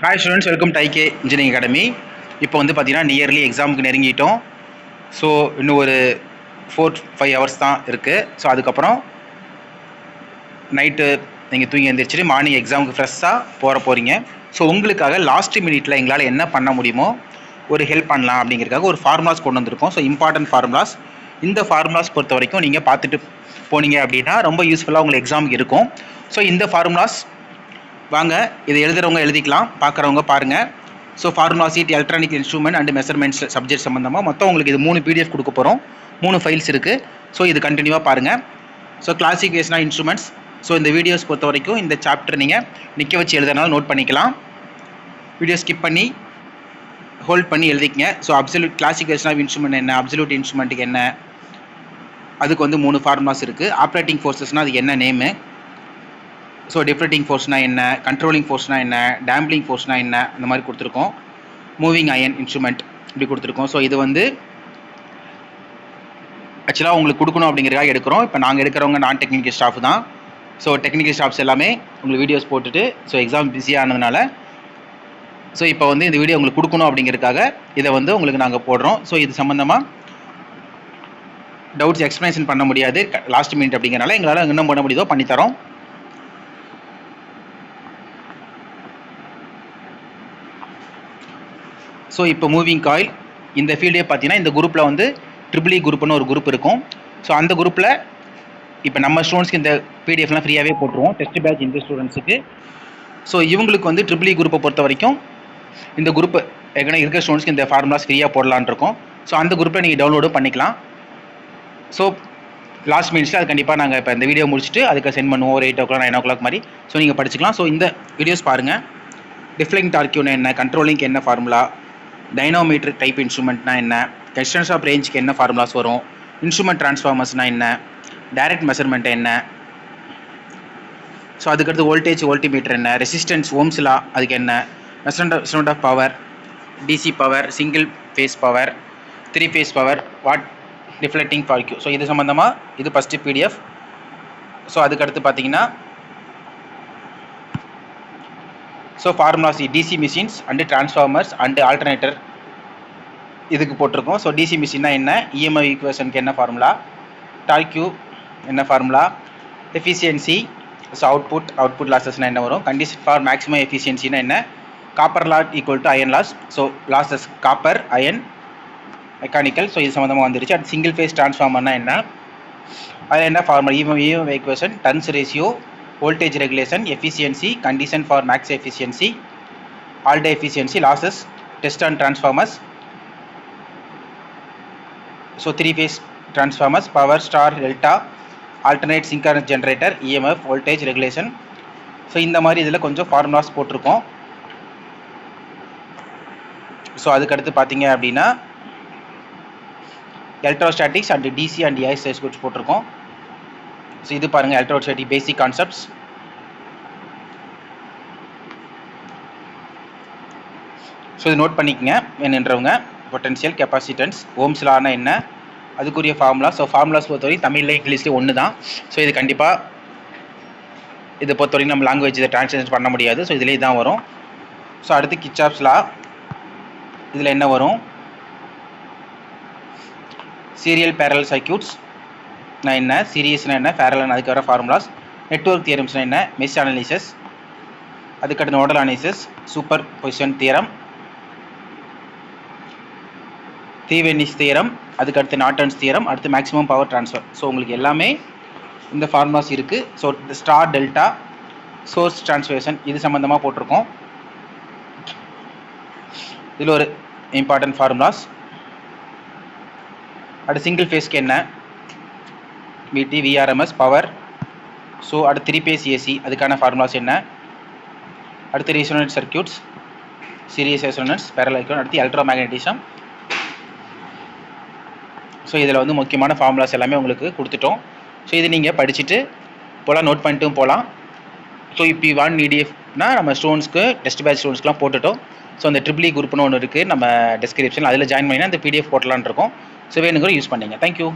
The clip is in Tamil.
Hi students, welcome to IK engineering academy. இப்போ வந்து பார்த்தீங்கன்னா நியர்லி எக்ஸாமுக்கு நெருங்கிட்டோம். ஸோ இன்னும் ஒரு 4-5 ஹவர்ஸ் தான் இருக்குது. ஸோ அதுக்கப்புறம் நைட்டு நீங்கள் தூங்கி எழுந்திரிச்சிட்டு மார்னிங் எக்ஸாமுக்கு ஃப்ரெஷ்ஷாக போகிறீங்க. ஸோ உங்களுக்காக லாஸ்ட் மினிட்ல எங்களால் என்ன பண்ண முடியுமோ ஒரு ஹெல்ப் பண்ணலாம் அப்படிங்கிறதுக்காக ஒரு ஃபார்முலாஸ் கொண்டு வந்திருக்கோம். So important formulas. இந்த ஃபார்முலாஸ் பொறுத்த வரைக்கும் நீங்கள் பார்த்துட்டு போனீங்க அப்படின்னா ரொம்ப யூஸ்ஃபுல்லாக உங்களுக்கு எக்ஸாமுக்கு இருக்கும். ஸோ இந்த ஃபார்முலாஸ் வாங்க இதை எழுதுறவங்க எழுதிக்கலாம், பார்க்குறவங்க பாருங்கள். So formula sheet, electronic instrument and measurements subject சம்மந்தமாக மொத்தம் உங்களுக்கு இது 3 PDF கொடுக்க போகிறோம். 3 ஃபைல்ஸ் இருக்குது. ஸோ இது கண்டினியூவாக பாருங்கள். So classification of instruments. So இந்த வீடியோஸ் பொறுத்த வரைக்கும் இந்த சாப்டர் நீங்கள் நிற்க வச்சு எழுதுறதுனால நோட் பண்ணிக்கலாம். வீடியோ ஸ்கிப் பண்ணி ஹோல்ட் பண்ணி எழுதிக்கங்க. So absolute classification of instrument என்ன, அப்சல்யூட் இன்ஸ்ட்ருமெண்ட்டுக்கு என்ன, அதுக்கு வந்து 3 ஃபார்முலாஸ் இருக்குது. ஆப்ரேட்டிங் ஃபோர்ஸஸ்னால் அதுக்கு என்ன நேமு, ஸோ டிஃப்ரெக்டிங் ஃபோர்ஸ்னால் என்ன, கண்ட்ரோலிங் ஃபோர்ஸ்னால் என்ன, டேம்பிளிங் ஃபோர்ஸ்னால் என்ன, இந்த மாதிரி கொடுத்துருக்கோம். மூவிங் அயன் இன்ஸ்ட்ருமெண்ட் இப்படி கொடுத்துருக்கோம். ஸோ இது வந்து ஆக்சுவலாக உங்களுக்கு கொடுக்கணும் அப்படிங்கிறதுக்காக எடுக்கிறோம். இப்போ நாங்கள் எடுக்கிறவங்க நான் டெக்னிக்கல் ஸ்டாஃப் தான். ஸோ டெக்னிக்கல் ஸ்டாஃப்ஸ் எல்லாமே உங்களுக்கு வீடியோஸ் போட்டுட்டு ஸோ எக்ஸாம் பிஸியானதுனால ஸோ இப்போ வந்து இந்த வீடியோ உங்களுக்கு கொடுக்கணும் அப்படிங்கிறதுக்காக இதை வந்து உங்களுக்கு நாங்கள் போடுறோம். ஸோ இது சம்மந்தமாக டவுட்ஸ் எக்ஸ்ப்ளனேஷன் பண்ண முடியாது லாஸ்ட் மினிட் அப்படிங்கிறனால எங்களால் இன்னும் பண்ண முடியுதோ பண்ணித்தரோம். ஸோ இப்போ மூவிங் காயில் இந்த ஃபீல்டே பார்த்தீங்கன்னா இந்த குரூப்பில் வந்து ட்ரிபிள் குரூப்னு ஒரு குரூப் இருக்கும். ஸோ அந்த குரூப்பில் இப்போ நம்ம ஸ்டூடெண்ட்ஸ்க்கு இந்த பிடிஎஃப்லாம் ஃப்ரீயாகவே போட்டுருவோம் டெஸ்ட் பேட்ச் இந்த ஸ்டூடெண்ட்ஸுக்கு. ஸோ இவங்களுக்கு வந்து ட்ரிபிள் குரூப்பை பொறுத்த வரைக்கும் இந்த குரூப் ஏற்கனவே இருக்கிற ஸ்டூடெண்ட்ஸ்க்கு இந்த ஃபார்முலாஸ் ஃப்ரீயாக போடலான் இருக்கோம். ஸோ அந்த குரூப்பில் நீங்கள் டவுன்லோடும் பண்ணிக்கலாம். ஸோ லாஸ்ட் மினிட்ஸில் அது கண்டிப்பாக நாங்கள் இப்போ இந்த வீடியோ முடிச்சுட்டு அதுக்கு சென்ட் பண்ணுவோம் ஒரு 8 o'clock 9 o'clock மாதிரி. ஸோ நீங்கள் படிச்சுக்கலாம். ஸோ இந்த வீடியோஸ் பாருங்கள். டிஃப்ளெக்டிங் டார்க்யூனா என்ன, கண்ட்ரோலிங்க்கு என்ன ஃபார்முலா, டைனோமீட்டர் டைப் இன்ஸ்ட்ருமெண்ட்னா என்ன, எக்ஸ்டென்ஸ் ஆஃப் ரேஞ்சுக்கு என்ன ஃபார்முலாஸ் வரும், இன்ஸ்ட்ருமெண்ட் ட்ரான்ஸ்ஃபார்மர்ஸ்னால் என்ன, டைரக்ட் மெஷர்மெண்ட் என்ன, ஸோ அதுக்கடுத்து வோல்டேஜ் வோல்டிமீட்டர் என்ன, ரெசிஸ்டன்ஸ் ஓம்ஸ்லா அதுக்கு என்ன, measurement of power, DC power, single phase power, 3 phase power, watt deflecting torque. So இது சம்மந்தமாக இது ஃபஸ்ட்டு பிடிஎஃப். ஸோ அதுக்கடுத்து பார்த்தீங்கன்னா so formulas DC machines and transformers and alternator இதுக்கு போட்டிருக்கோம். ஸோ டிசி மிஷின்னா என்ன, இஎம்ஐ ஈக்குவேஷனுக்கு என்ன ஃபார்முலா, டார்க்யூ என்ன ஃபார்முலா, எஃபிஷியன்சி, ஸோ அவுட்புட் லாஸஸ்னால் என்ன வரும், கண்டிஷன் ஃபார் மேக்ஸிமம் எஃபிஷியன்சினா என்ன, copper loss equal to iron loss, so losses copper iron mechanical. So இது சம்மந்தமாக வந்துருச்சு. அடுத்து சிங்கிள் ஃபேஸ் டிரான்ஸ்ஃபார்மர்னா என்ன, அதில் என்ன formula, EMI equation, turns ratio, voltage regulation, efficiency, condition for max efficiency, all day efficiency, losses, test on transformers. So 3 phase transformers, power, star, delta, alternate synchronous generator, EMF, voltage regulation. So இந்த மாதிரி இதில் கொஞ்சம் ஃபார்முலாஸ் போட்டிருக்கோம். ஸோ அதுக்கடுத்து பார்த்தீங்க அப்படின்னா electrostatics and DC and AC circuits போட்டிருக்கோம். ஸோ இது பாருங்கள் எலக்ட்ரோஸ்டாட்டிக் பேசிக் கான்செப்ட்ஸ். ஸோ இது நோட் பண்ணிக்கங்க என்னன்றவங்க. பொட்டன்ஷியல், கெப்பாசிட்டன்ஸ், ஓம்ஸ் லானா என்ன, அதுக்குரிய ஃபார்முலா. ஸோ ஃபார்முலாஸ் பொறுத்தவரை தமிழில் இங்கிலீஷ்லேயும் ஒன்று தான். ஸோ இது கண்டிப்பாக இதை பொறுத்தவரைக்கும் நம்ம லாங்குவேஜ் இதை ட்ரான்ஸ்லேஷன் பண்ண முடியாது. ஸோ இதிலே தான் வரும். ஸோ அடுத்து கிர்ச்சாஃப்ஸ் லா, இதில் என்ன வரும், சீரியல் பேரலல் சர்க்யூட்ஸ் என்ன, சீரியஸ்னா என்ன, பேரலல் அதுக்கு வர ஃபார்முலாஸ், நெட்வொர்க் தியரம்ஸ்னா என்ன, மெஷ் அனாலிசிஸ், அதுக்கடுத்து nodal analysis, superposition theorem, Thevenin's theorem, அதுக்கடுத்து நார்டன்ஸ் தியரம், அடுத்து மேக்ஸிமம் பவர் ட்ரான்ஸ்ஃபர். ஸோ உங்களுக்கு எல்லாமே இந்த ஃபார்முலாஸ் இருக்குது. So star, delta, source transformation இது சம்மந்தமாக போட்டிருக்கோம். இதில் ஒரு இம்பார்ட்டன்ட் ஃபார்முலாஸ். அடுத்து சிங்கிள் ஃபேஸ்க்கு என்ன, விடி, விஆர்எம்எஸ், பவர். ஸோ அடுத்து 3 phase ஏசி அதுக்கான ஃபார்முலாஸ் என்ன, அடுத்து resonance circuits, series resonance, parallel circuit, அடுத்து எலக்ட்ரோ மேக்னட்டிசம். ஸோ இதில் வந்து முக்கியமான ஃபார்முலாஸ் எல்லாமே உங்களுக்கு கொடுத்துட்டோம். ஸோ இது நீங்கள் படிச்சுட்டு போகலாம், நோட் பண்ணிட்டும் போகலாம். ஸோ இப்போ வான் பிடிஎஃப்னா நம்ம ஸ்டூடெண்ட்ஸ்க்கு டெஸ்ட் பேட்ச் ஸ்டூடெண்ட்ஸ்க்குலாம் போட்டுட்டோம். ஸோ அந்த ட்ரிபிள் குரூப்னு ஒன்று இருக்குது நம்ம டிஸ்கிரிப்ஷனில், அதில் ஜாயின் பண்ணினா அந்த பிடிஎஃப் போட்டலான் இருக்கோம். ஸோ வேணுங்கிற யூஸ் பண்ணிங்க. தேங்க்யூ.